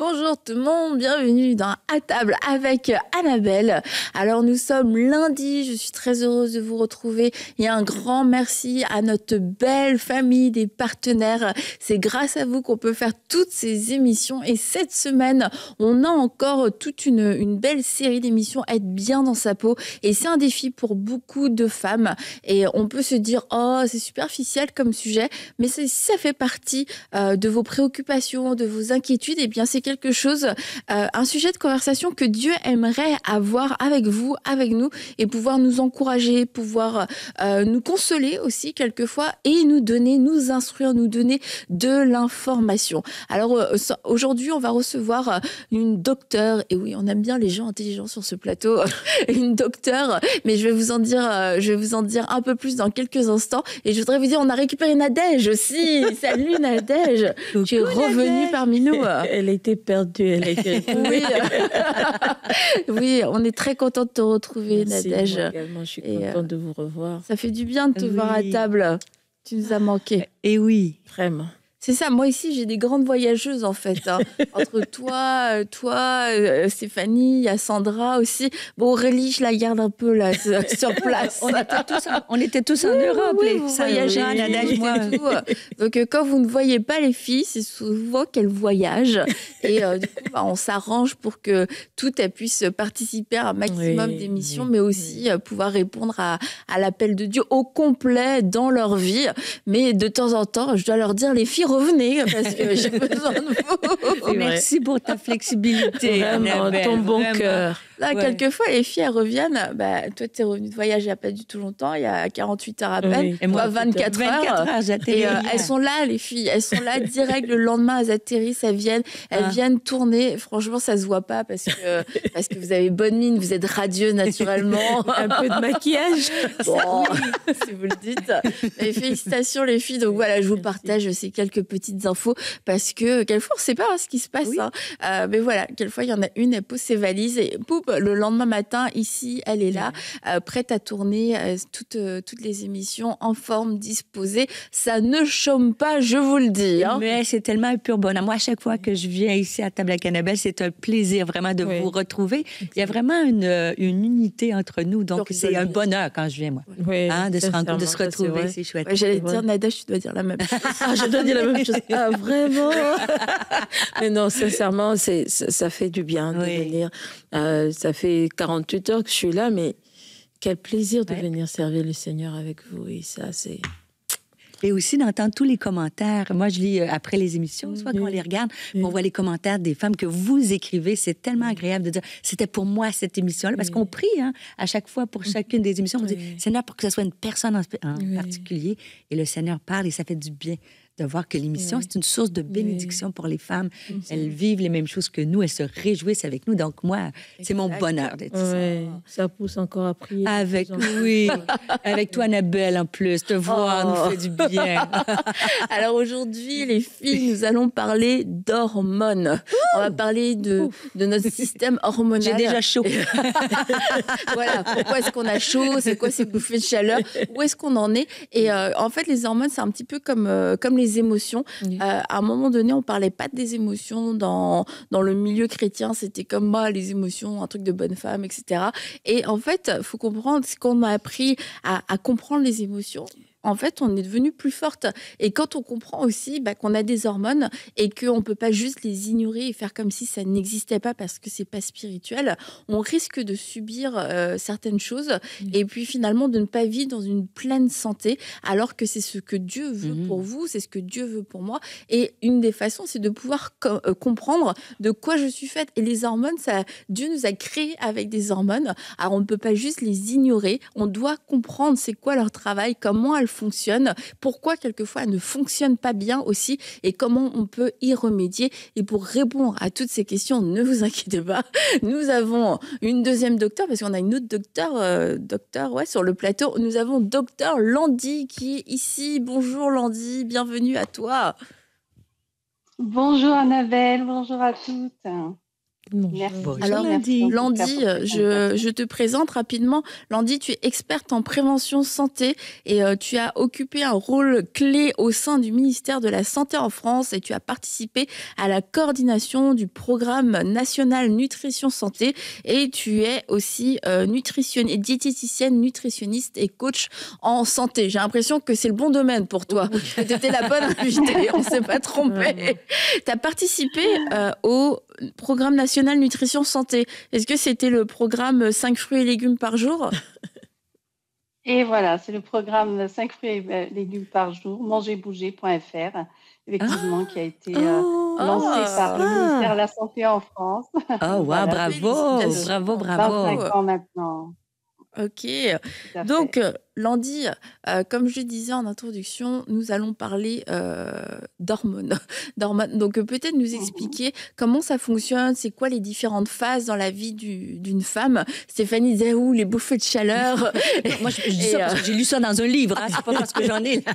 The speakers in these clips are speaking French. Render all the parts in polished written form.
Bonjour tout le monde, bienvenue dans À table avec Annabelle. Alors nous sommes lundi, je suis très heureuse de vous retrouver et un grand merci à notre belle famille des partenaires. C'est grâce à vous qu'on peut faire toutes ces émissions et cette semaine, on a encore toute une belle série d'émissions, être bien dans sa peau et c'est un défi pour beaucoup de femmes et on peut se dire « Oh, c'est superficiel comme sujet », mais si ça fait partie de vos préoccupations, de vos inquiétudes, et bien c'est quelque chose, un sujet de conversation que Dieu aimerait avoir avec vous, avec nous, et pouvoir nous encourager, pouvoir nous consoler aussi quelquefois, et nous donner, nous instruire, nous donner de l'information. Alors aujourd'hui, on va recevoir une docteure, et oui, on aime bien les gens intelligents sur ce plateau, une docteure, mais je vais vous en dire un peu plus dans quelques instants, et je voudrais vous dire, on a récupéré Nadège aussi. Salut Nadège, tu es revenue parmi nous. Elle était perdue, elle a été Oui. Oui, on est très content de te retrouver. Merci, Nadège. moi également, je suis contente de vous revoir. Ça fait du bien de te voir à table. Tu nous as manqué. Et oui, Vraiment. C'est ça, moi ici j'ai des grandes voyageuses en fait. Entre toi, Stéphanie, il y a Sandra aussi. Bon, Aurélie, je la garde un peu là sur place. on était tous en Europe, oui, les vous voyageurs, voyagez, Nadège, moi. tout. Donc quand vous ne voyez pas les filles, c'est souvent qu'elles voyagent. Et du coup, on s'arrange pour que toutes elles puissent participer à un maximum d'émissions, mais aussi pouvoir répondre à l'appel de Dieu au complet dans leur vie. Mais de temps en temps, je dois leur dire, les filles, revenez, parce que j'ai besoin de vous. Merci pour ta flexibilité. Vraiment, Annabelle, ton bon vraiment. cœur. Là, quelquefois, les filles, elles reviennent. Bah, toi, tu es revenue de voyage il n'y a pas du tout longtemps, il y a 48 heures à peine. Oui. Et moi, 24 heures. 24 heures, j'atterris Et hier. elles sont là, les filles. Elles sont là direct le lendemain, elles atterrissent, elles viennent tourner. Franchement, ça se voit pas parce que vous avez bonne mine, vous êtes radieuse naturellement. Un peu de maquillage. Bon, si vous le dites. Et félicitations les filles. Donc voilà, je vous partage ces quelques petites infos parce que quelquefois on ne sait pas ce qui se passe. Oui. Mais voilà, quelquefois il y en a une, elle pose ses valises et poup, le lendemain matin, ici, elle est là, prête à tourner toutes les émissions en forme, disposée. Ça ne chôme pas, je vous le dis. Hein. Mais c'est tellement un pur bonheur. Moi, à chaque fois que je viens ici à table avec Annabelle, c'est un plaisir vraiment de vous retrouver. Il y a vraiment une unité entre nous. Donc, c'est un bonheur quand je viens, moi. Oui, De se sincèrement, retrouver, ça, c'est vrai. c'est chouette. Ouais, j'allais te dire, Nadège, tu dois dire la même chose. Ah, je dois dire la même chose. Ah, vraiment? Mais non, sincèrement, ça fait du bien de venir. Ça fait 48 heures que je suis là, mais quel plaisir de venir servir le Seigneur avec vous. Et ça, c'est... Et aussi d'entendre tous les commentaires. Moi, je lis après les émissions, soit quand on les regarde, on voit les commentaires des femmes que vous écrivez. C'est tellement agréable de dire, c'était pour moi cette émission-là, parce qu'on prie à chaque fois pour chacune des émissions. On dit, Seigneur, pour que ce soit une personne en particulier, et le Seigneur parle et ça fait du bien de voir que l'émission, c'est une source de bénédiction pour les femmes. Elles vivent les mêmes choses que nous, elles se réjouissent avec nous. Donc moi, c'est mon bonheur d'être ici. Ça pousse encore à prier. Avec toi, Annabelle, en plus. Te voir nous fait du bien. Alors aujourd'hui, les filles, nous allons parler d'hormones. On va parler de notre système hormonal. J'ai déjà chaud. Voilà, pourquoi est-ce qu'on a chaud? C'est quoi ces bouffées de chaleur? Où est-ce qu'on en est? Et en fait, les hormones, c'est un petit peu comme les émotions. À un moment donné, on parlait pas des émotions dans le milieu chrétien. C'était comme moi, les émotions, un truc de bonne femme, etc. Et en fait, il faut comprendre ce qu'on a appris à comprendre les émotions. En fait, on est devenu plus forte. Et quand on comprend aussi qu'on a des hormones et qu'on ne peut pas juste les ignorer et faire comme si ça n'existait pas parce que ce n'est pas spirituel, on risque de subir certaines choses et puis finalement de ne pas vivre dans une pleine santé alors que c'est ce que Dieu veut pour vous, c'est ce que Dieu veut pour moi. Et une des façons, c'est de pouvoir comprendre de quoi je suis faite. Et les hormones, Dieu nous a créés avec des hormones. Alors, on ne peut pas juste les ignorer. On doit comprendre c'est quoi leur travail, comment elles fonctionnent, pourquoi quelquefois elles ne fonctionnent pas bien aussi et comment on peut y remédier. Et pour répondre à toutes ces questions, ne vous inquiétez pas, nous avons une deuxième docteure parce qu'on a une autre docteure sur le plateau. Nous avons docteur Landy qui est ici. Bonjour Landy, bienvenue à toi. Bonjour Annabelle, bonjour à toutes. Merci. Bonjour, Alors, Landy. Landy, je te présente rapidement. Landy, tu es experte en prévention santé et tu as occupé un rôle clé au sein du ministère de la Santé en France et tu as participé à la coordination du programme national nutrition santé et tu es aussi diététicienne, nutritionniste et coach en santé. J'ai l'impression que c'est le bon domaine pour toi. Tu étais la bonne invitée, on ne s'est pas trompé. Tu as participé au programme national nutrition santé. Est-ce que c'était le programme 5 fruits et légumes par jour? Et voilà, c'est le programme 5 fruits et légumes par jour, mangerbouger.fr, effectivement, qui a été lancé par le ministère de la Santé en France. Oh, wow, bravo, Félicitations. bravo. 25 ans maintenant. Ok. Tout à Donc, fait. Landy, comme je disais en introduction, nous allons parler d'hormones. Donc, peut-être nous expliquer comment ça fonctionne, c'est quoi les différentes phases dans la vie d'une femme. Stéphanie disait, les bouffées de chaleur. Moi, je dis ça parce que j'ai lu ça dans un livre. Hein, c'est pas parce que j'en ai. Là.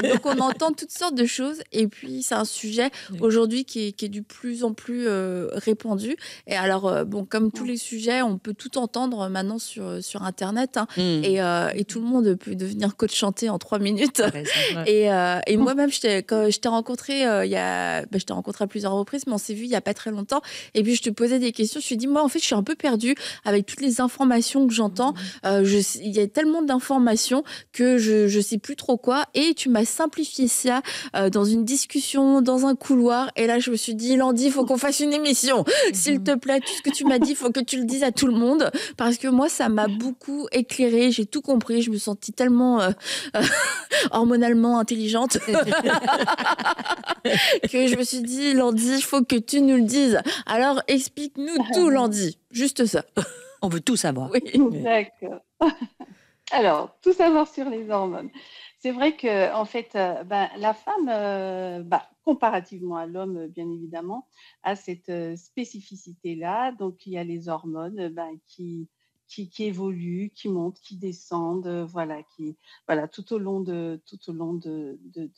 Donc, on entend toutes sortes de choses. Et puis, c'est un sujet aujourd'hui qui est de plus en plus répandu. Et alors, comme tous les sujets, on peut tout entendre maintenant sur Internet. Hein, et tout le monde peut devenir coach chanté en 3 minutes. Et moi-même, quand je t'ai rencontré, je t'ai rencontré à plusieurs reprises, mais on s'est vu il n'y a pas très longtemps. Et puis, je te posais des questions. Je me suis dit, moi, en fait, je suis un peu perdue avec toutes les informations que j'entends. Il y a tellement d'informations que je ne sais plus trop quoi. Et tu m'as simplifié ça dans une discussion, dans un couloir. Et là, je me suis dit, Landy, il faut qu'on fasse une émission. S'il te plaît, tout ce que tu m'as dit, il faut que tu le dises à tout le monde. Parce que moi, ça m'a beaucoup éclairée. J'ai tout compris. Je me sentis tellement hormonalement intelligente que je me suis dit, Landy, il faut que tu nous le dises. Alors, explique-nous tout, Landy. Juste ça. On veut tout savoir. Oui. D'accord. Alors, tout savoir sur les hormones. C'est vrai que, en fait, la femme, comparativement à l'homme, bien évidemment, a cette spécificité-là. Donc, il y a les hormones qui évoluent, qui montent, qui descendent, tout au long de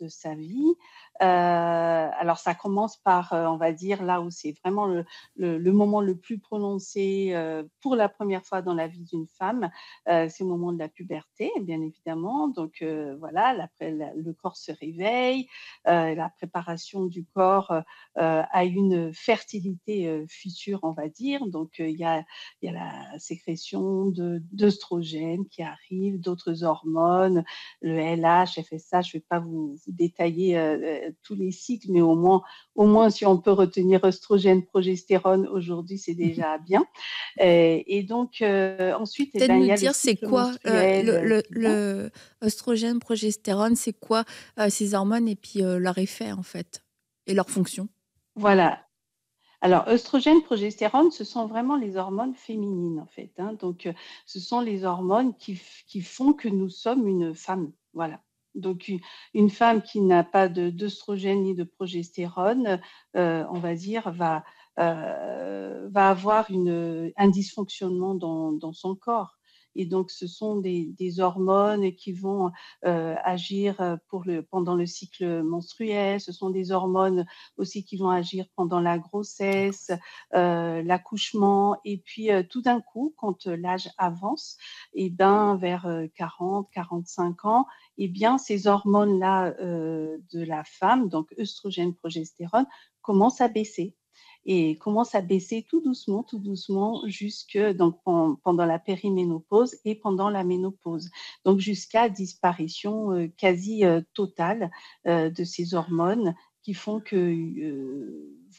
sa vie. Alors, ça commence par, on va dire, là où c'est vraiment le moment le plus prononcé pour la première fois dans la vie d'une femme, c'est au moment de la puberté, bien évidemment. Donc, le corps se réveille, la préparation du corps à une fertilité future, on va dire. Donc, il y a la sécrétion d'œstrogènes qui arrivent, d'autres hormones, le LH, FSH. Je ne vais pas vous détailler tous les cycles, mais au moins, si on peut retenir œstrogène, progestérone, aujourd'hui, c'est déjà bien. Et donc, ensuite, peut-être il y nous a dire le c'est cycle quoi menstruel. le oestrogène, progestérone, c'est quoi ces hormones et puis leur effet en fait et leur fonction. Voilà. Alors, œstrogène, progestérone, ce sont vraiment les hormones féminines, en fait. Hein. Donc, ce sont les hormones qui font que nous sommes une femme. Voilà. Donc, une femme qui n'a pas d'œstrogène ni de progestérone, on va dire, va avoir un dysfonctionnement dans son corps. Et donc, ce sont des hormones qui vont agir pendant le cycle menstruel. Ce sont des hormones aussi qui vont agir pendant la grossesse, l'accouchement. Et puis, tout d'un coup, quand l'âge avance, vers 40, 45 ans, ces hormones-là de la femme, donc œstrogène, progestérone, commencent à baisser. Et commence à baisser tout doucement, pendant la périménopause et pendant la ménopause. Donc, jusqu'à disparition quasi totale de ces hormones qui font que,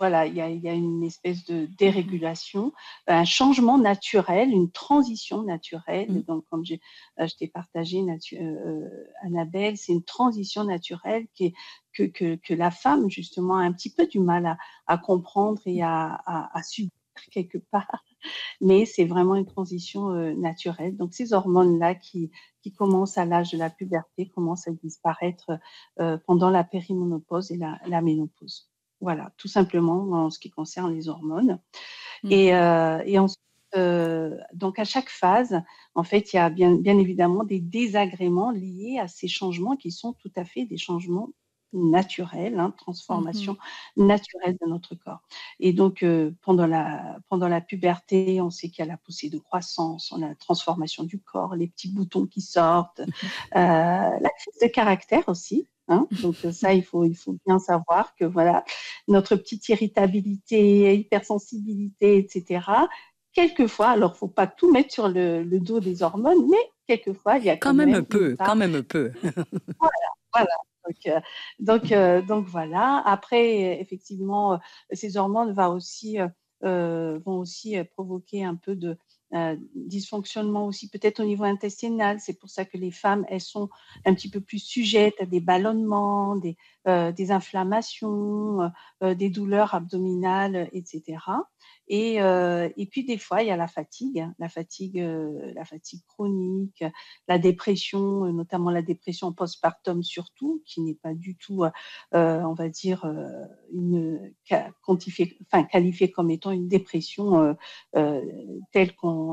il y a une espèce de dérégulation, un changement naturel, une transition naturelle. Donc, comme je t'ai partagé, Annabelle, c'est une transition naturelle que la femme, justement, a un petit peu du mal à comprendre et à subir quelque part. Mais c'est vraiment une transition naturelle. Donc, ces hormones-là qui commencent à l'âge de la puberté commencent à disparaître pendant la périménopause et la ménopause. Voilà, tout simplement en ce qui concerne les hormones. Et ensuite, donc à chaque phase, en fait, il y a bien évidemment des désagréments liés à ces changements qui sont tout à fait des changements naturelle, transformation naturelle de notre corps. Et donc, pendant la puberté, on sait qu'il y a la poussée de croissance, on a la transformation du corps, les petits boutons qui sortent, la crise de caractère aussi. Donc ça, il faut bien savoir que voilà, notre petite irritabilité, hypersensibilité, etc. Quelquefois, alors faut pas tout mettre sur le dos des hormones, mais quelquefois il y a quand même un peu, quand même un peu. Voilà. Donc voilà. Après, effectivement, ces hormones vont aussi provoquer un peu de dysfonctionnement aussi, peut-être au niveau intestinal. C'est pour ça que les femmes, elles sont un petit peu plus sujettes à des ballonnements, des inflammations, des douleurs abdominales, etc. Et puis des fois, il y a la fatigue chronique, la dépression, notamment la dépression postpartum surtout, qui n'est pas du tout, on va dire, qualifiée comme étant une dépression telle qu'on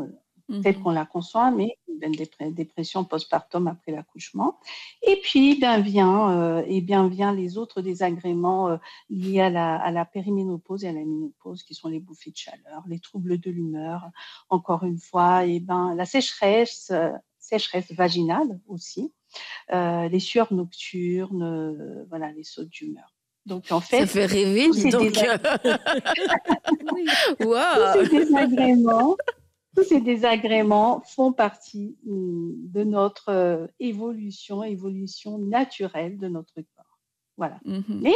la conçoit, mais une dépression postpartum après l'accouchement. Et puis, vient les autres désagréments liés à la périménopause et à la ménopause, qui sont les bouffées de chaleur, les troubles de l'humeur, encore une fois, la sécheresse vaginale aussi, les sueurs nocturnes, voilà, les sautes d'humeur. Donc, en fait, ça fait rêver, dis donc. Tous ces désagréments font partie de notre évolution naturelle de notre corps. Voilà. Mais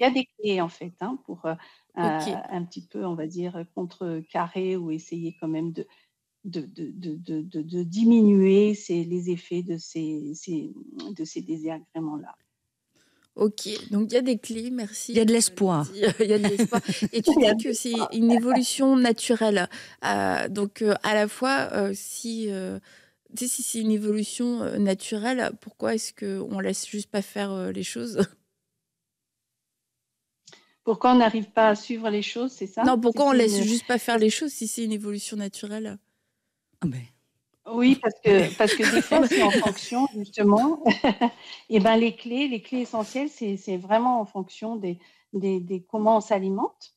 il y a des clés, en fait, pour un petit peu, on va dire, contrecarrer ou essayer quand même de diminuer les effets de ces désagréments-là. Ok, donc il y a des clés, merci. Il y a de l'espoir. Il y a de l'espoir. Et tu dis que c'est une évolution naturelle. Donc à la fois, si c'est une évolution naturelle, pourquoi est-ce qu'on laisse juste pas faire les choses ? Pourquoi on n'arrive pas à suivre les choses, c'est ça ? Non, pourquoi on laisse juste pas faire les choses si c'est une évolution naturelle ? Oui, parce que des fois, c'est en fonction, justement. Et les clés essentielles, c'est vraiment en fonction des comment on s'alimente.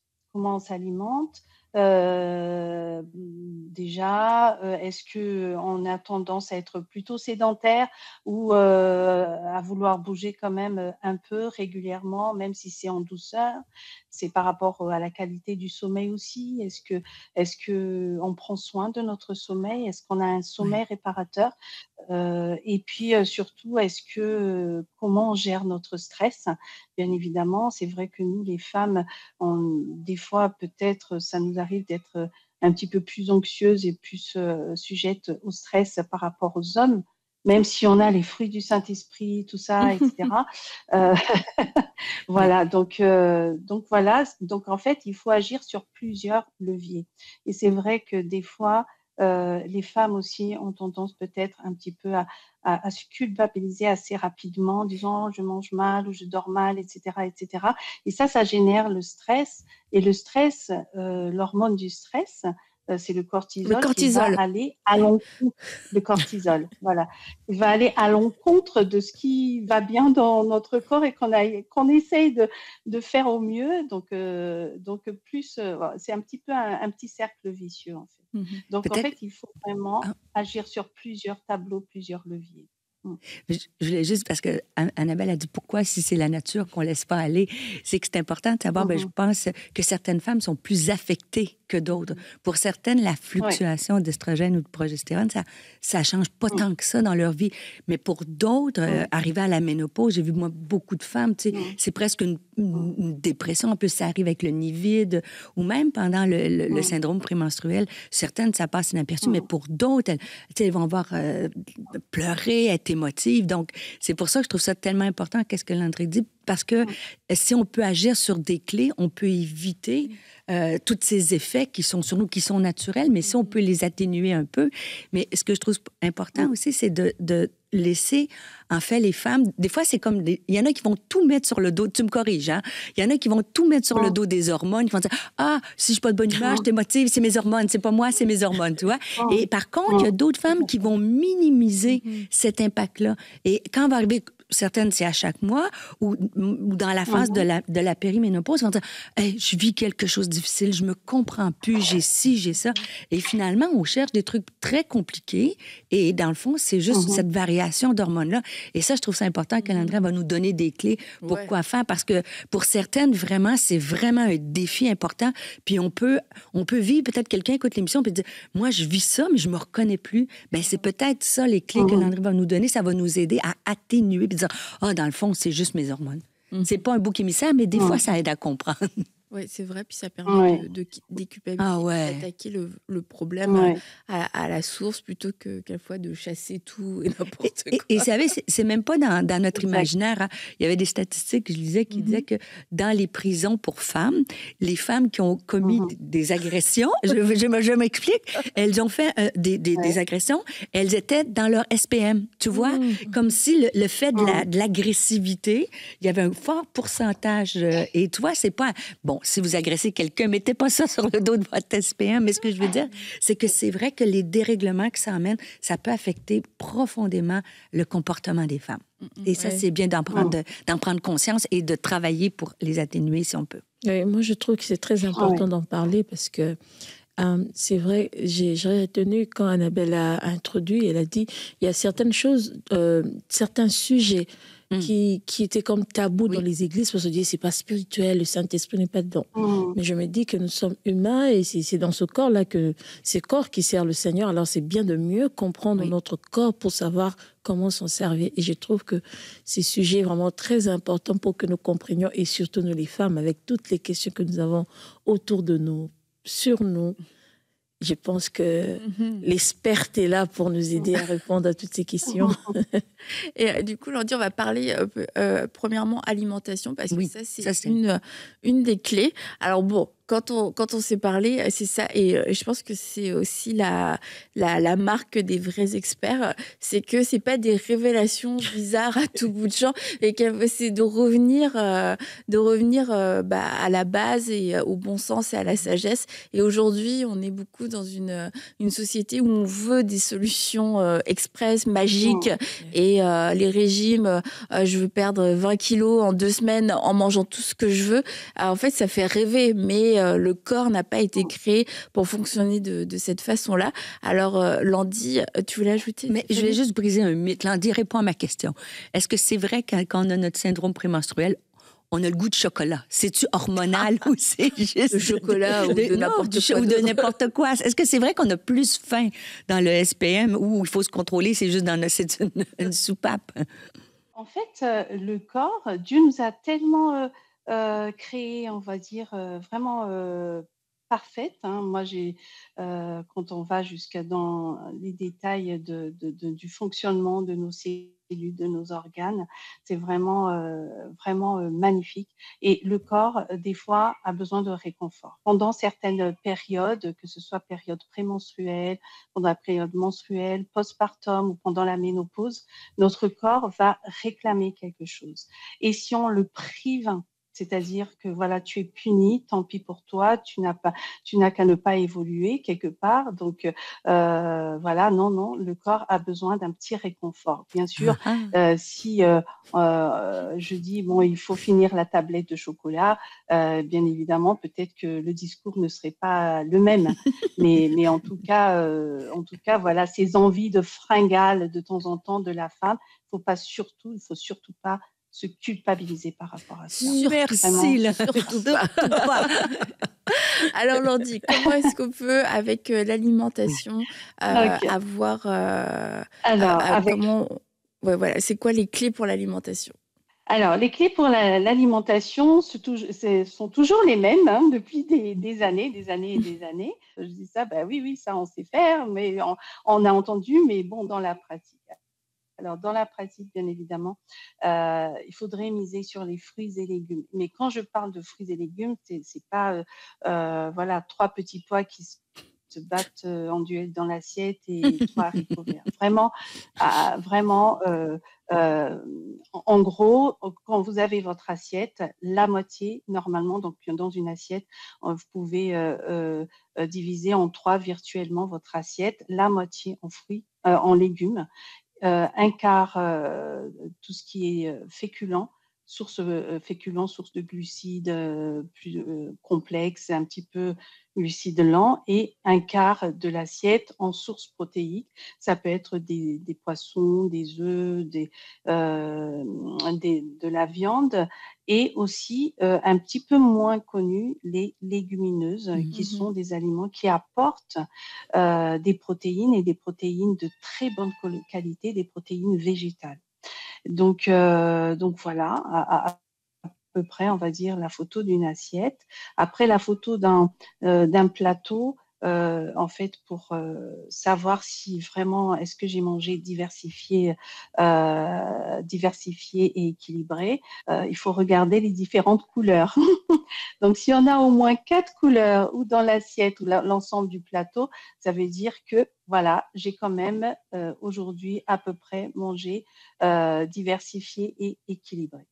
Déjà, est-ce qu'on a tendance à être plutôt sédentaire ou à vouloir bouger quand même un peu régulièrement, même si c'est en douceur? C'est par rapport à la qualité du sommeil aussi. Est-ce que on prend soin de notre sommeil? Est-ce qu'on a un sommeil réparateur? Et puis surtout, comment on gère notre stress? Bien évidemment, c'est vrai que nous, les femmes, des fois, peut-être, ça nous arrive d'être un petit peu plus anxieuses et plus sujettes au stress par rapport aux hommes, même si on a les fruits du Saint-Esprit, tout ça, etc. Voilà, donc voilà. Donc, en fait, il faut agir sur plusieurs leviers. Et c'est vrai que des fois, les femmes aussi ont tendance peut-être un petit peu à se culpabiliser assez rapidement en disant « je mange mal » ou « je dors mal », etc., etc. Et ça génère le stress. Et le stress, l'hormone du stress, c'est le cortisol. Qui va aller à l'encontre. Le cortisol, voilà. Il va aller à l'encontre de ce qui va bien dans notre corps et qu'on essaye de faire au mieux. Donc plus, c'est un petit peu un petit cercle vicieux, en fait. Donc, en fait, il faut vraiment agir sur plusieurs tableaux, plusieurs leviers. Je voulais juste, parce que Annabelle a dit pourquoi, si c'est la nature qu'on laisse pas aller, c'est que c'est important de savoir, je pense que certaines femmes sont plus affectées que d'autres. Pour certaines, la fluctuation d'estrogène ou de progestérone, ça change pas tant que ça dans leur vie. Mais pour d'autres, arriver à la ménopause, j'ai vu moi beaucoup de femmes, tu sais, c'est presque une dépression. En plus, ça arrive avec le nid vide ou même pendant le syndrome prémenstruel. Certaines, ça passe inaperçu, mais pour d'autres, elles vont avoir pleurer, être émotives. Donc, c'est pour ça que je trouve ça tellement important, qu'est-ce que Landry dit, parce que si on peut agir sur des clés, on peut éviter tous ces effets qui sont sur nous, qui sont naturels, mais si on peut les atténuer un peu. Mais ce que je trouve important aussi, c'est de laisser, en fait, les femmes... Des fois, c'est comme... Il y en a qui vont tout mettre sur le dos. Tu me corriges, hein? Il y en a qui vont tout mettre sur le dos des hormones. Ils vont dire, si je suis pas de bonne humeur, je t'émotive, c'est mes hormones. C'est pas moi, c'est mes hormones, tu vois? Et par contre, il y a d'autres femmes qui vont minimiser cet impact-là. Et quand va arriver... certaines, c'est à chaque mois, ou dans la phase de la périménopause, ils vont dire hey, je vis quelque chose de difficile, je me comprends plus, j'ai ci, j'ai ça. Et finalement, on cherche des trucs très compliqués. Et dans le fond, c'est juste cette variation d'hormones-là. Et ça, je trouve ça important qu'Andrea va nous donner des clés pour quoi faire. Parce que pour certaines, vraiment, c'est vraiment un défi important. Puis on peut vivre, peut-être quelqu'un écoute l'émission et dire moi, je vis ça, mais je me reconnais plus. Bien, c'est peut-être ça, les clés que Andrea va nous donner. Ça va nous aider à atténuer puis dire dans le fond, c'est juste mes hormones. C'est pas un bouc émissaire, mais des fois, ça aide à comprendre. Oui, c'est vrai, puis ça permet de déculpabiliser, d'attaquer le problème à la source plutôt que quelquefois de chasser tout et n'importe quoi. Et vous savez, c'est même pas dans notre imaginaire. Hein. Il y avait des statistiques, je lisais, qui disaient que dans les prisons pour femmes, les femmes qui ont commis des agressions, je m'explique, elles ont fait des agressions, elles étaient dans leur SPM, tu vois, comme si le fait de l'agressivité, il y avait un fort pourcentage, et tu vois, c'est pas... Bon, si vous agressez quelqu'un, mettez pas ça sur le dos de votre SPM. Mais ce que je veux dire, c'est que c'est vrai que les dérèglements que ça amène, ça peut affecter profondément le comportement des femmes. Et ça, c'est bien d'en prendre conscience et de travailler pour les atténuer si on peut. Oui, moi, je trouve que c'est très important d'en parler parce que c'est vrai, j'ai retenu quand Annabelle a introduit, elle a dit, il y a certaines choses, certains sujets qui étaient comme tabous dans les églises parce qu'on dit c'est pas spirituel, le Saint-Esprit n'est pas dedans. Mais je me dis que nous sommes humains et c'est dans ce corps-là que c'est le corps qui sert le Seigneur. Alors c'est bien de mieux comprendre notre corps pour savoir comment s'en servir. Et je trouve que ces sujets vraiment très importants pour que nous comprenions et surtout nous les femmes avec toutes les questions que nous avons autour de nous, sur nous. Je pense que l'experte est là pour nous aider à répondre à toutes ces questions. Et du coup, Landy, on va parler premièrement alimentation, parce que ça, c'est une des clés. Alors bon, quand on s'est parlé, c'est ça. Et je pense que c'est aussi la marque des vrais experts. C'est que c'est pas des révélations bizarres à tout bout de champ. Et c'est de revenir à la base et au bon sens et à la sagesse. Et aujourd'hui, on est beaucoup dans une société où on veut des solutions express, magiques. Et les régimes, je veux perdre 20 kilos en 2 semaines en mangeant tout ce que je veux. En fait, ça fait rêver, mais le corps n'a pas été créé pour fonctionner de cette façon-là. Alors, Landy, tu voulais ajouter? Mais je vais juste briser un mythe. Landy, réponds à ma question. Est-ce que c'est vrai que quand on a notre syndrome prémenstruel, on a le goût de chocolat? C'est-tu hormonal ou c'est juste... De chocolat ou de n'importe quoi. Ou de n'importe quoi. Est-ce que c'est vrai qu'on a plus faim dans le SPM ou il faut se contrôler, c'est juste c'est une soupape? En fait, le corps, Dieu nous a tellement créé, on va dire, vraiment parfaite. Hein. Moi, quand on va jusqu'à dans les détails du fonctionnement de nos cellules, de nos organes, c'est vraiment, magnifique. Et le corps, des fois, a besoin de réconfort. Pendant certaines périodes, que ce soit période prémenstruelle, pendant la période menstruelle, postpartum ou pendant la ménopause, notre corps va réclamer quelque chose. Et si on le prive, c'est-à-dire que voilà, tu es puni, tant pis pour toi, tu n'as qu'à ne pas évoluer quelque part. Donc voilà, non, le corps a besoin d'un petit réconfort. Bien sûr, si je dis bon, il faut finir la tablette de chocolat, bien évidemment, peut-être que le discours ne serait pas le même. mais en tout cas, voilà, ces envies de fringales de temps en temps de la femme, il faut surtout pas se culpabiliser par rapport à ça. Merci, là. Surtout pas. Alors, Landy, comment est-ce qu'on peut, avec l'alimentation, avoir... voilà, c'est quoi les clés pour l'alimentation? Alors, les clés pour l'alimentation sont toujours les mêmes depuis des années et des années. Je dis ça, oui, ça on sait faire, mais on a entendu, mais bon, dans la pratique. Alors, dans la pratique, bien évidemment, il faudrait miser sur les fruits et légumes. Mais quand je parle de fruits et légumes, c'est pas 3 petits pois qui se battent en duel dans l'assiette et 3 haricots verts. Vraiment, en gros, quand vous avez votre assiette, la moitié, normalement, donc dans une assiette, vous pouvez diviser en 3 virtuellement votre assiette, la moitié en fruits, en légumes, un quart tout ce qui est féculent, source de glucides plus complexes, un petit peu glucides lents, et un quart de l'assiette en source protéique. Ça peut être des poissons, des œufs, de la viande, et aussi un petit peu moins connu, les légumineuses, qui sont des aliments qui apportent des protéines, et des protéines de très bonne qualité, des protéines végétales. Donc voilà, à peu près, on va dire, la photo d'une assiette. Après, la photo d'un plateau, en fait, pour savoir si vraiment, est-ce que j'ai mangé diversifié et équilibré, il faut regarder les différentes couleurs. Donc, si on a au moins 4 couleurs ou dans l'assiette ou l'ensemble du plateau, ça veut dire que, voilà, j'ai quand même aujourd'hui à peu près mangé diversifié et équilibré.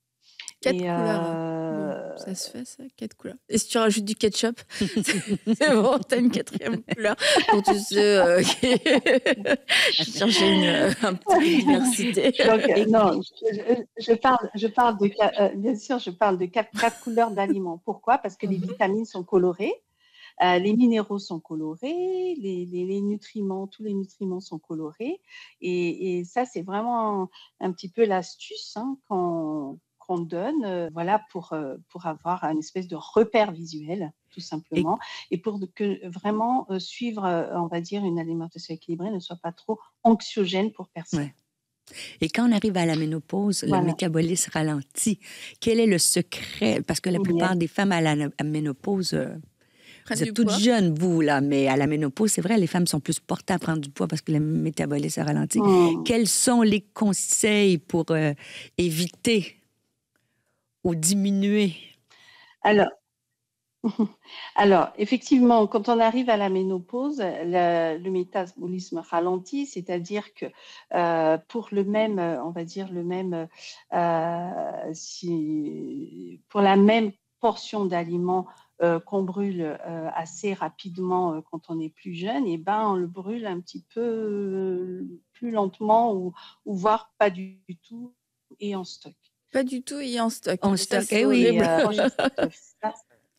4 Et couleurs. Bon, ça se fait, ça, 4 couleurs. Et si tu rajoutes du ketchup, c'est bon, t'as une 4e couleur pour tous ceux qui cherchaient un petit peu de diversité. Donc, non, je parle bien sûr, je parle de 4 couleurs d'aliments. Pourquoi? Parce que les vitamines sont colorées, les minéraux sont colorés, les nutriments, tous les nutriments sont colorés. Et ça, c'est vraiment un petit peu l'astuce qu'on donne, voilà, pour avoir une espèce de repère visuel, tout simplement, et pour que vraiment suivre, on va dire, une alimentation équilibrée ne soit pas trop anxiogène pour personne. Ouais. Et quand on arrive à la ménopause, le métabolisme ralentit. Quel est le secret? Parce que la plupart des femmes à la ménopause, vous êtes toutes jeunes, vous, là, mais à la ménopause, c'est vrai, les femmes sont plus portées à prendre du poids parce que le métabolisme ralentit. Quels sont les conseils pour éviter ou diminuer? Alors, effectivement, quand on arrive à la ménopause, le métabolisme ralentit, c'est-à-dire que pour le même, on va dire le même, pour la même portion d'aliments qu'on brûle assez rapidement quand on est plus jeune, et ben on le brûle un petit peu plus lentement, ou voire pas du tout, et en stock. Pas du tout et en stock. En stock, oui.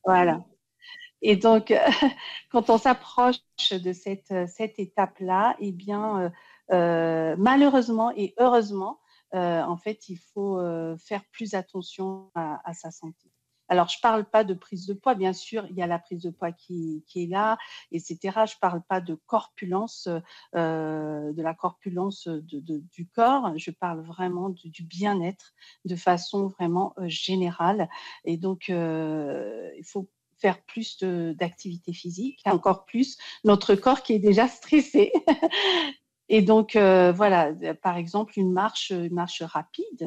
Voilà. Et donc, quand on s'approche de cette étape-là, eh bien, malheureusement et heureusement, en fait, il faut faire plus attention à sa santé. Alors, je parle pas de prise de poids, bien sûr, il y a la prise de poids qui est là, etc. Je parle pas de corpulence, de la corpulence du corps. Je parle vraiment du bien-être de façon vraiment générale. Et donc, il faut faire plus d'activité physique, encore plus notre corps qui est déjà stressé. Et donc, voilà, par exemple, une marche rapide,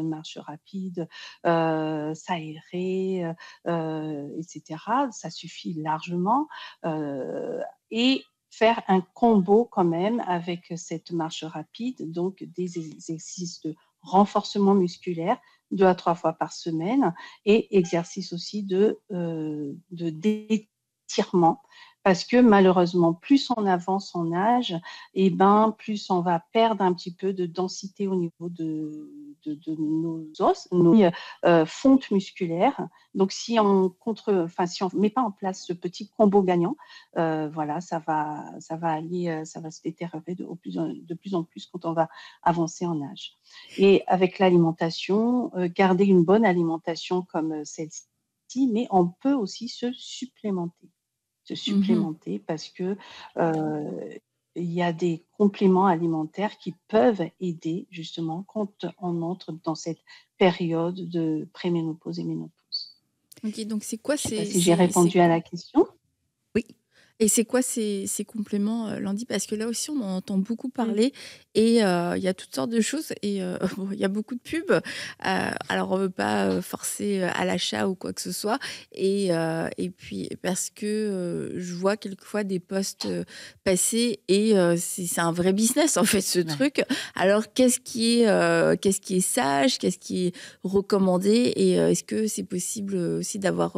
s'aérer, etc. Ça suffit largement. Et faire un combo quand même avec cette marche rapide, donc des exercices de renforcement musculaire 2 à 3 fois par semaine, et exercice aussi de d'étirement. Parce que malheureusement, plus on avance en âge, et ben, plus on va perdre un petit peu de densité au niveau de nos os, nos fontes musculaires. Donc, si on met pas en place ce petit combo gagnant, voilà, ça va se détériorer de plus en plus quand on va avancer en âge. Et avec l'alimentation, garder une bonne alimentation comme celle-ci, mais on peut aussi se supplémenter parce que il y a des compléments alimentaires qui peuvent aider justement quand on entre dans cette période de préménopause et ménopause. Ok, donc c'est quoi Je sais pas si j'ai répondu à la question. Oui. Et c'est quoi ces compléments, Landy? Parce que là aussi, on en entend beaucoup parler et il y a toutes sortes de choses et bon, il y a beaucoup de pubs. Alors, on ne veut pas forcer à l'achat ou quoi que ce soit. Et puis, parce que je vois quelquefois des posts passer et c'est un vrai business, en fait, ce truc. Alors, qu'est-ce qui est sage? Qu'est-ce qui est recommandé? Et est-ce que c'est possible aussi d'avoir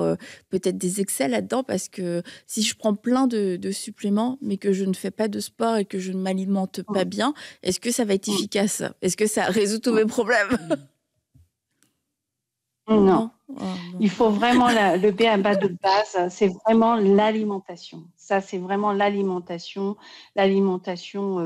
peut-être des excès là-dedans? Parce que si je prends plein besoin de suppléments, mais que je ne fais pas de sport et que je ne m'alimente pas bien, est-ce que ça va être efficace? Est-ce que ça résout tous mes problèmes? Non. Oh, non. Il faut vraiment le B.A.-ba de base, c'est vraiment l'alimentation. Ça, c'est vraiment l'alimentation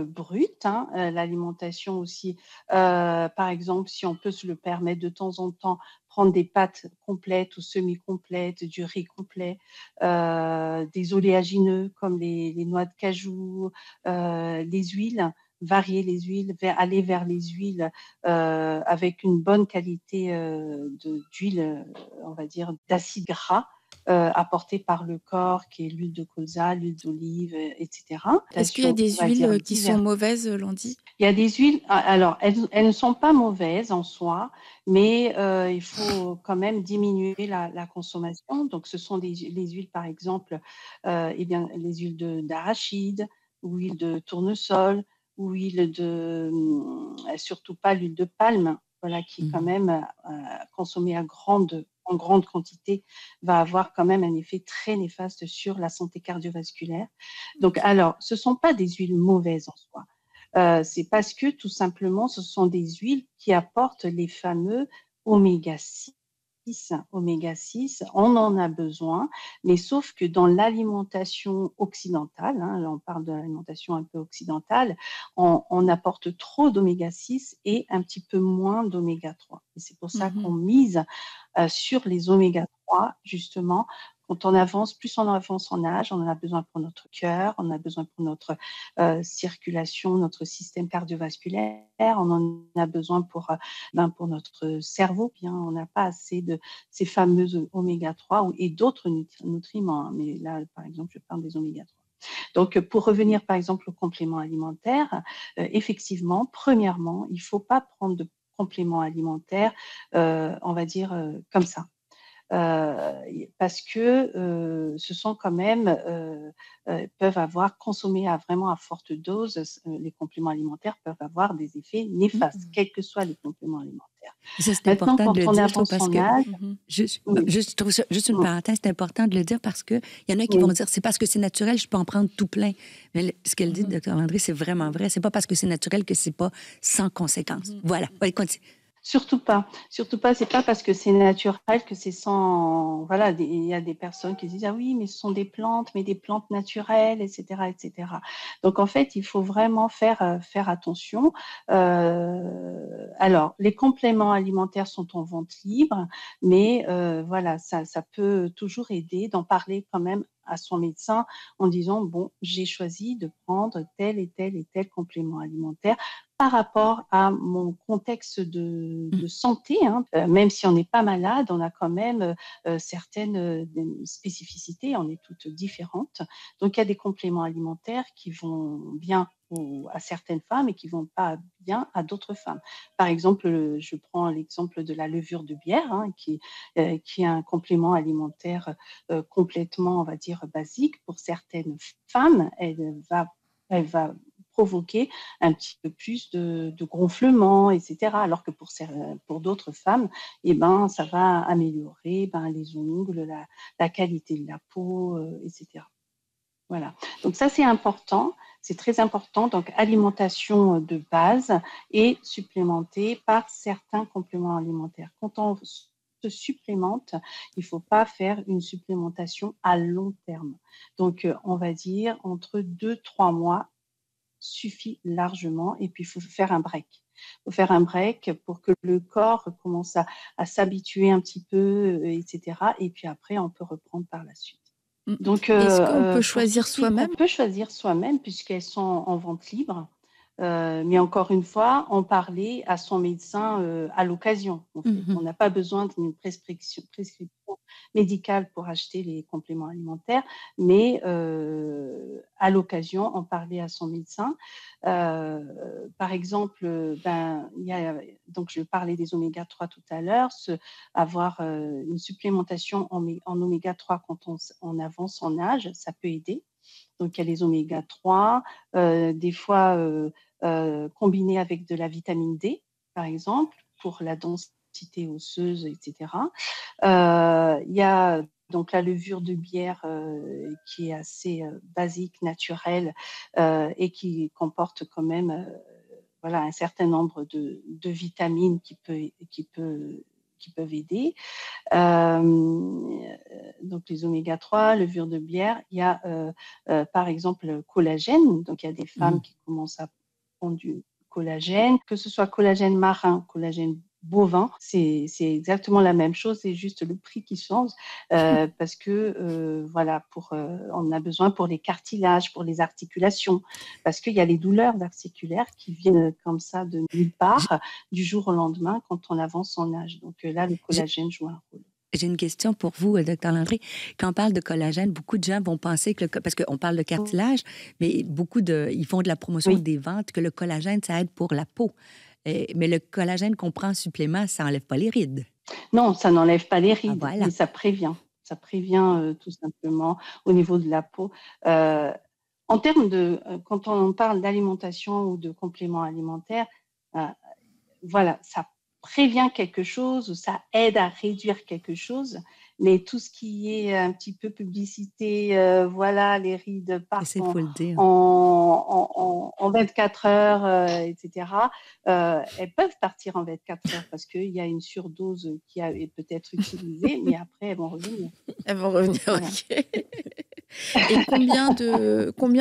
brute, hein, l'alimentation aussi. Par exemple, si on peut se le permettre de temps en temps, prendre des pâtes complètes ou semi-complètes, du riz complet, des oléagineux comme les noix de cajou, les huiles, varier les huiles, aller vers les huiles avec une bonne qualité d'huile, on va dire, d'acides gras apportés par le corps, qui est l'huile de colza, l'huile d'olive, etc. Est-ce qu'il y a des On va dire huiles qui sont mauvaises, Landy? Il y a des huiles, alors elles ne sont pas mauvaises en soi, mais il faut quand même diminuer la consommation. Donc ce sont les huiles, par exemple, eh bien, les huiles d'arachide, huile de tournesol, huile surtout pas l'huile de palme, voilà, qui quand même, consommée en grande quantité, va avoir quand même un effet très néfaste sur la santé cardiovasculaire. Donc alors, ce ne sont pas des huiles mauvaises en soi. C'est parce que tout simplement, ce sont des huiles qui apportent les fameux oméga 6. Oméga 6, on en a besoin, mais sauf que dans l'alimentation occidentale, hein, là on parle de l'alimentation un peu occidentale, on apporte trop d'oméga 6 et un petit peu moins d'oméga 3. Et c'est pour ça qu'on mise sur les oméga 3, justement. Quand on avance, plus on avance en âge, on en a besoin pour notre cœur, on en a besoin pour notre circulation, notre système cardiovasculaire, on en a besoin pour notre cerveau. Bien, on n'a pas assez de ces fameuses oméga 3 et d'autres nutriments. Hein, mais là, par exemple, je parle des oméga 3. Donc, pour revenir par exemple aux compléments alimentaires, effectivement, premièrement, il ne faut pas prendre de compléments alimentaires, on va dire, comme ça. Parce que ce sont quand même, peuvent avoir consommés vraiment à forte dose, les compléments alimentaires peuvent avoir des effets néfastes, quels que soient les compléments alimentaires. Et ça, c'est Maintenant, important de quand le on dire, je trouve, avance parce en que âge, je trouve ça, juste une parenthèse, c'est important de le dire parce qu'il y en a qui vont dire c'est parce que c'est naturel, je peux en prendre tout plein. Mais ce qu'elle dit, Dr. Landry, c'est vraiment vrai. C'est pas parce que c'est naturel que c'est pas sans conséquence. Voilà. Allez, continue. surtout pas, surtout pas. C'est pas parce que c'est naturel que c'est sans. Voilà, il y a des personnes qui disent ah oui, mais ce sont des plantes, mais des plantes naturelles, etc., etc. Donc en fait, il faut vraiment faire attention. Alors, les compléments alimentaires sont en vente libre, mais voilà, ça peut toujours aider d'en parler quand même à son médecin en disant bon, j'ai choisi de prendre tel et tel et tel complément alimentaire par rapport à mon contexte de santé, hein. Même si on n'est pas malade, on a quand même certaines spécificités, on est toutes différentes. Donc, il y a des compléments alimentaires qui vont bien à certaines femmes et qui vont pas bien à d'autres femmes. Par exemple, je prends l'exemple de la levure de bière, hein, qui est un complément alimentaire complètement, on va dire, basique. Pour certaines femmes, elle va provoquer un petit peu plus de gonflement, etc. Alors que pour d'autres femmes, eh ben, ça va améliorer les ongles, la qualité de la peau, etc. Voilà. Donc ça, c'est important. C'est très important. Donc, alimentation de base et supplémentée par certains compléments alimentaires. Quand on se supplémente, il ne faut pas faire une supplémentation à long terme. Donc, on va dire entre 2-3 mois suffit largement. Et puis, il faut faire un break. Il faut faire un break pour que le corps commence à s'habituer un petit peu, etc. Et puis après, on peut reprendre par la suite. Donc, est-ce qu'on peut choisir soi-même? on peut choisir soi-même puisqu'elles sont en vente libre. Mais encore une fois, en parler à son médecin à l'occasion. En fait. On n'a pas besoin d'une prescription médicale pour acheter les compléments alimentaires, mais à l'occasion, en parler à son médecin. Par exemple, donc je parlais des oméga 3 tout à l'heure, avoir une supplémentation en oméga 3 quand on avance en âge, ça peut aider. Donc, il y a les oméga 3, des fois combinés avec de la vitamine D, par exemple, pour la densité osseuse, etc. Il y a Donc la levure de bière qui est assez basique, naturelle et qui comporte quand même voilà, un certain nombre de vitamines qui peuvent aider. Donc les oméga 3, levure de bière. Il y a par exemple le collagène. Donc il y a des femmes qui commencent à prendre du collagène, que ce soit collagène marin, collagène bovin, c'est exactement la même chose, c'est juste le prix qui change parce que voilà, on a besoin pour les cartilages, pour les articulations, parce qu'il y a les douleurs articulaires qui viennent comme ça de nulle part du jour au lendemain quand on avance en âge. Donc là, le collagène joue un rôle. J'ai une question pour vous, Dr Landry. Quand on parle de collagène, beaucoup de gens vont penser que, parce qu'on parle de cartilage, mais ils font de la promotion des ventes, que le collagène, ça aide pour la peau. Mais le collagène qu'on prend en supplément, ça n'enlève pas les rides. Non, ça n'enlève pas les rides, voilà. mais ça prévient. Ça prévient tout simplement au niveau de la peau. En termes quand on parle d'alimentation ou de compléments alimentaires, voilà, ça prévient quelque chose, ça aide à réduire quelque chose, mais tout ce qui est un petit peu publicité, voilà, les rides partent en 24 heures, etc., elles peuvent partir en 24 heures parce qu'il y a une surdose qui est peut-être utilisée, mais après, elles vont revenir. Elles vont revenir, voilà. Ok. Et combien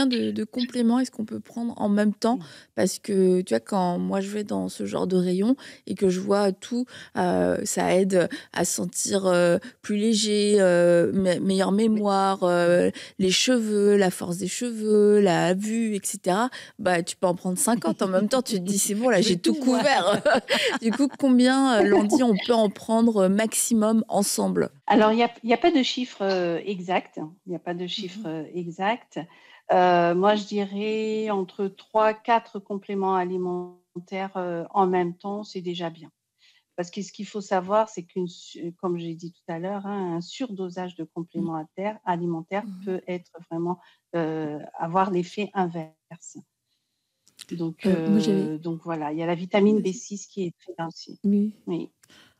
de compléments est-ce qu'on peut prendre en même temps? Parce que tu vois, quand moi je vais dans ce genre de rayon et que je vois tout, ça aide à se sentir plus léger, meilleure mémoire, les cheveux, la force des cheveux, la vue, etc. Bah, tu peux en prendre 50 en même temps. Tu te dis, c'est bon, là, j'ai tout couvert. Du coup, combien, Landy, on peut en prendre maximum ensemble? Alors, il y a pas de chiffre exact. Il n'y a pas de chiffre exact. Moi, je dirais entre 3-4 compléments alimentaires en même temps, c'est déjà bien. Parce que ce qu'il faut savoir, c'est comme j'ai dit tout à l'heure, un surdosage de compléments alimentaires peut être vraiment avoir l'effet inverse. Donc voilà, il y a la vitamine B6 qui est très bien aussi. Oui.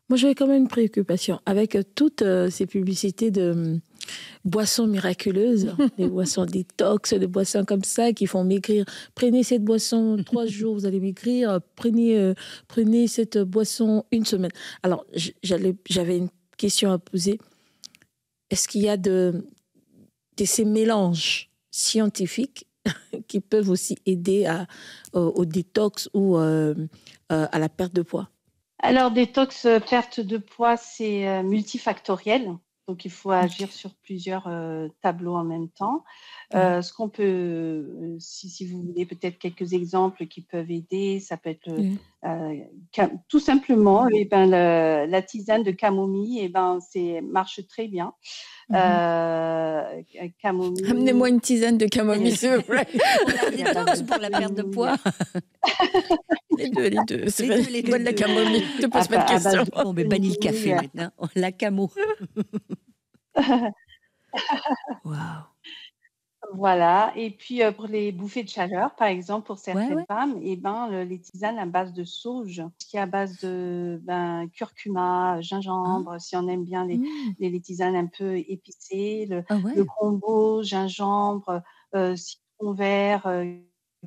Moi, j'avais quand même une préoccupation avec toutes ces publicités de boissons miraculeuses, des boissons détox, des boissons comme ça qui font maigrir. Prenez cette boisson 3 jours, vous allez maigrir. Prenez cette boisson 1 semaine. Alors, j'avais une question à poser. Est-ce qu'il y a de ces mélanges scientifiques qui peuvent aussi aider au détox ou à la perte de poids? Alors, détox, perte de poids, c'est multifactoriel. Donc, il faut agir sur plusieurs tableaux en même temps. Ce qu'on peut, si vous voulez peut-être quelques exemples qui peuvent aider, ça peut être tout simplement la tisane de camomille, marche très bien. Camomille. Amenez-moi une tisane de camomille, s'il vous plaît. Pour la détox, pour la perte de poids. Les deux. C'est pas de la camomille. Ne te pose pas de questions. Bon, mais bannis le café maintenant. La camo. Wow. Voilà. Et puis, pour les bouffées de chaleur, par exemple, pour certaines femmes, les tisanes à base de sauge, qui est à base de curcuma, gingembre, si on aime bien les tisanes un peu épicées, le combo gingembre, citron vert,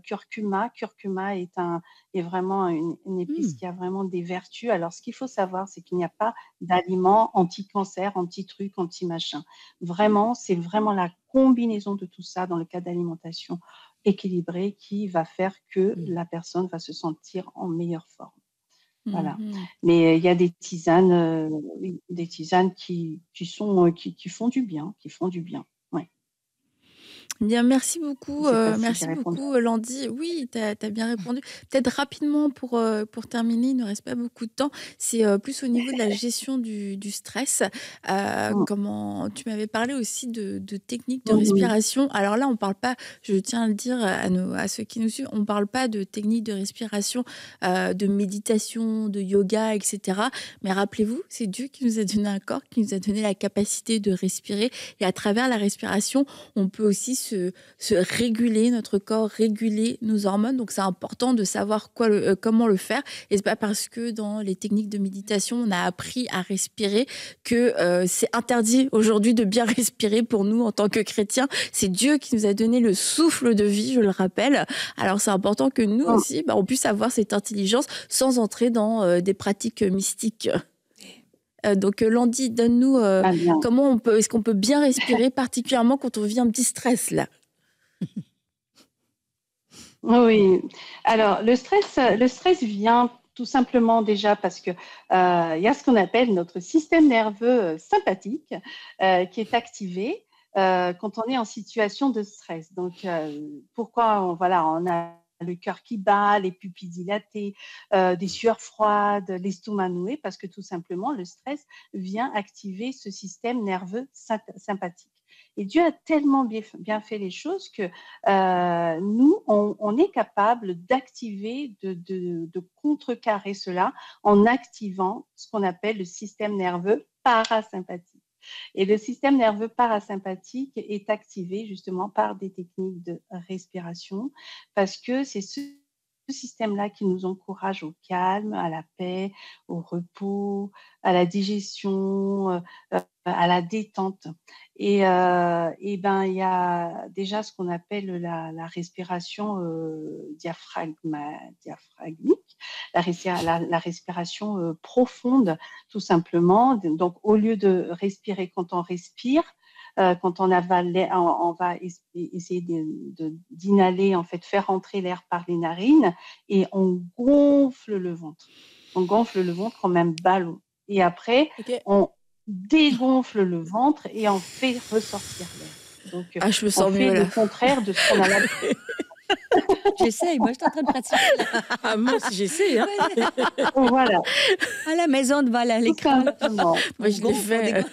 curcuma. Curcuma est vraiment une épice qui a vraiment des vertus. Alors, ce qu'il faut savoir, c'est qu'il n'y a pas d'aliment anti-cancer, anti-truc, anti-machin. Vraiment, c'est vraiment la combinaison de tout ça dans le cas d'alimentation équilibrée qui va faire que la personne va se sentir en meilleure forme. Voilà. Mais il y a des tisanes, qui font du bien, Bien, merci beaucoup, Landy. Oui, tu as bien répondu. Peut-être rapidement pour terminer, il ne reste pas beaucoup de temps. C'est plus au niveau de la gestion du stress. Comment tu m'avais parlé aussi de techniques de respiration. Alors là, on ne parle pas, je tiens à le dire à ceux qui nous suivent, on ne parle pas de techniques de respiration, de méditation, de yoga, etc. Mais rappelez-vous, c'est Dieu qui nous a donné un corps, qui nous a donné la capacité de respirer. Et à travers la respiration, on peut aussi se se réguler, notre corps réguler nos hormones. Donc, c'est important de savoir comment le faire. Et c'est pas parce que dans les techniques de méditation, on a appris à respirer que c'est interdit aujourd'hui de bien respirer pour nous en tant que chrétiens. C'est Dieu qui nous a donné le souffle de vie, je le rappelle. Alors, c'est important que nous aussi, on puisse avoir cette intelligence sans entrer dans des pratiques mystiques. Donc, Landi, donne-nous est-ce qu'on peut bien respirer, particulièrement quand on vit un petit stress, là. Oui. Alors, le stress vient tout simplement déjà parce que y a ce qu'on appelle notre système nerveux sympathique qui est activé quand on est en situation de stress. Donc, pourquoi on a le cœur qui bat, les pupilles dilatées, des sueurs froides, l'estomac noué, parce que tout simplement, le stress vient activer ce système nerveux sympathique. Et Dieu a tellement bien fait les choses que nous, on est capable d'activer, de contrecarrer cela en activant ce qu'on appelle le système nerveux parasympathique. Et le système nerveux parasympathique est activé justement par des techniques de respiration parce que c'est ce système-là qui nous encourage au calme, à la paix, au repos, à la digestion, à la détente. Et il y a déjà ce qu'on appelle la respiration diaphragmique, la respiration profonde, tout simplement. Donc, au lieu de respirer quand on respire, quand on avale, on va essayer d'inhaler, en fait, faire entrer l'air par les narines et on gonfle le ventre. On gonfle le ventre comme un ballon. Et après, on dégonfle le ventre et on fait ressortir l'air. Donc, je me sens on fait le contraire de ce qu'on a l'habitude. J'essaye, moi je suis en train de pratiquer. Moi aussi j'essaye. Hein. Voilà. À la maison devant l'écran. Moi je l'ai fait.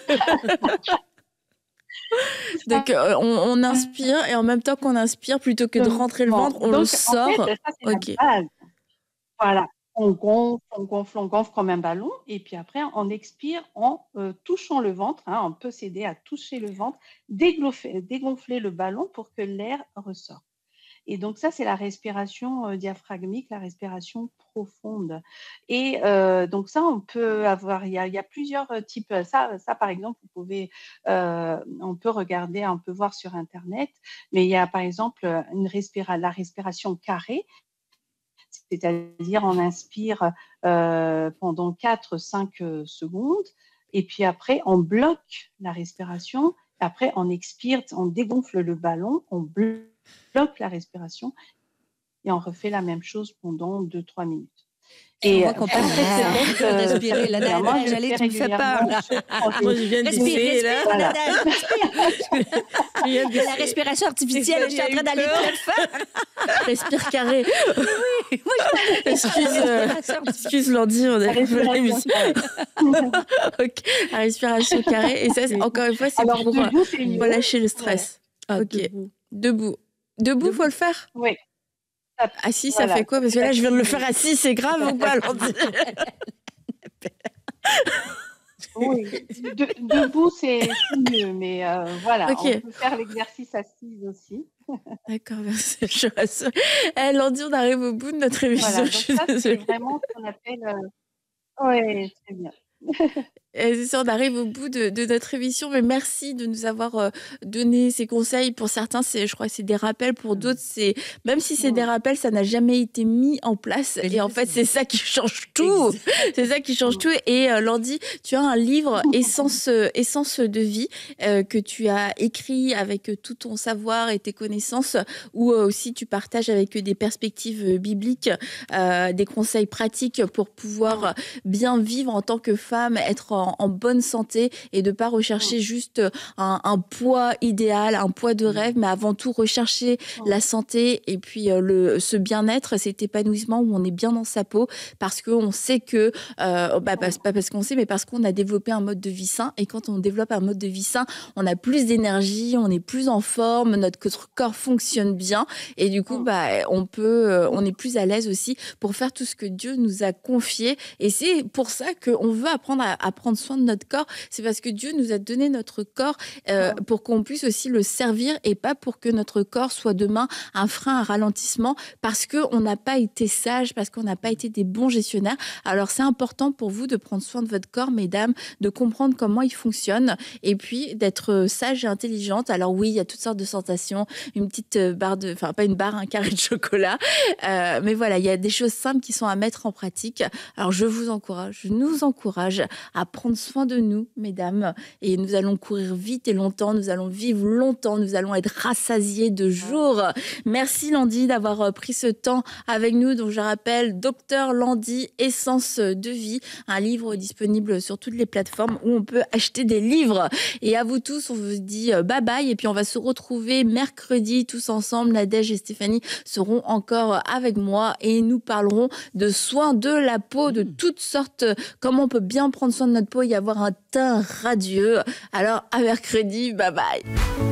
Donc, on inspire et en même temps qu'on inspire, plutôt que de rentrer le ventre, on le sort. En fait, ça, c'est la base. Voilà, on gonfle comme un ballon et puis après, on expire en touchant le ventre. On peut s'aider à toucher le ventre, dégonfler le ballon pour que l'air ressorte. Et donc, ça, c'est la respiration diaphragmique, la respiration profonde. Et donc, ça, on peut avoir, il y a plusieurs types. Ça, par exemple, on peut regarder, on peut voir sur Internet. Mais il y a, par exemple, la respiration carrée. C'est-à-dire, on inspire pendant 4-5 secondes. Et puis après, on bloque la respiration. Après, on expire, on dégonfle le ballon, on bloque la respiration et on refait la même chose pendant 2-3 minutes. Et on voit qu'on peut respirer. J'allais, tu me fais peur. Moi, je viens d'essayer, là. La respiration artificielle, je suis en train d'aller très fort. Respire carré. Oui. Excuse Landi, on a fait l'émission. La respiration carrée. Et ça, encore une fois, c'est pour relâcher le stress. Ok. Debout. Debout, faut le faire? Oui. Assis, ça fait quoi? Parce que là, je viens de le faire assis, c'est grave ou pas? Oui, debout, c'est mieux, mais voilà, on peut faire l'exercice assise aussi. D'accord, merci. Je rassure. Landi, on arrive au bout de notre émission. Voilà, donc ça, c'est vraiment ce qu'on appelle... Oui, très bien. C'est ça, on arrive au bout de notre émission, mais merci de nous avoir donné ces conseils. Pour certains, je crois que c'est des rappels. Pour d'autres, même si c'est des rappels, ça n'a jamais été mis en place. Et en fait, c'est ça qui change tout. C'est ça qui change tout. Et Landi, tu as un livre, Essence de vie, que tu as écrit avec tout ton savoir et tes connaissances, où aussi tu partages avec des perspectives bibliques, des conseils pratiques pour pouvoir bien vivre en tant que femme, être en bonne santé et de ne pas rechercher juste un poids idéal, un poids de rêve, mais avant tout rechercher la santé et puis ce bien-être, cet épanouissement où on est bien dans sa peau parce qu'on sait que, pas parce qu'on sait, mais parce qu'on a développé un mode de vie sain. Et quand on développe un mode de vie sain, on a plus d'énergie, on est plus en forme, notre corps fonctionne bien et du coup, on est plus à l'aise aussi pour faire tout ce que Dieu nous a confié. Et c'est pour ça qu'on veut apprendre prendre soin de notre corps, c'est parce que Dieu nous a donné notre corps pour qu'on puisse aussi le servir et pas pour que notre corps soit demain un frein, un ralentissement, parce qu'on n'a pas été sage, parce qu'on n'a pas été des bons gestionnaires. Alors, c'est important pour vous de prendre soin de votre corps, mesdames, de comprendre comment il fonctionne et puis d'être sage et intelligente. Alors oui, il y a toutes sortes de sensations, une petite barre de... Enfin, pas une barre, un carré de chocolat. Mais voilà, il y a des choses simples qui sont à mettre en pratique. Alors, je nous encourage à prendre soin de nous, mesdames. Et nous allons courir vite et longtemps. Nous allons vivre longtemps. Nous allons être rassasiés de jours. Merci, Landy, d'avoir pris ce temps avec nous. Donc, je rappelle, Docteur Landy, Essence de vie, un livre disponible sur toutes les plateformes où on peut acheter des livres. Et à vous tous, on vous dit bye bye. Et puis, on va se retrouver mercredi tous ensemble. Nadège et Stéphanie seront encore avec moi et nous parlerons de soins de la peau, de toutes sortes, comment on peut bien prendre soin de notre peau et avoir un teint radieux. Alors, à mercredi, bye bye.